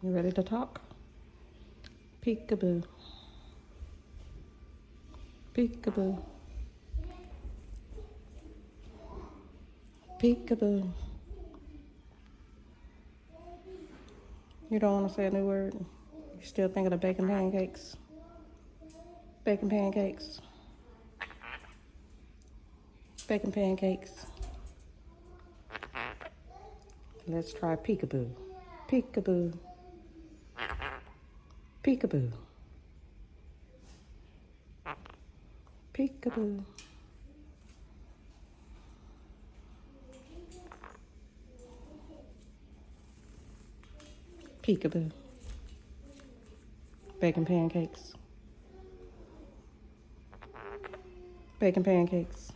You ready to talk? Peekaboo. Peekaboo. Peekaboo. You don't want to say a new word? You still thinking of baking pancakes? Baking pancakes. Baking pancakes. Let's try peekaboo. Peekaboo. Peekaboo. Peekaboo. Peekaboo. Baking pancakes. Baking pancakes.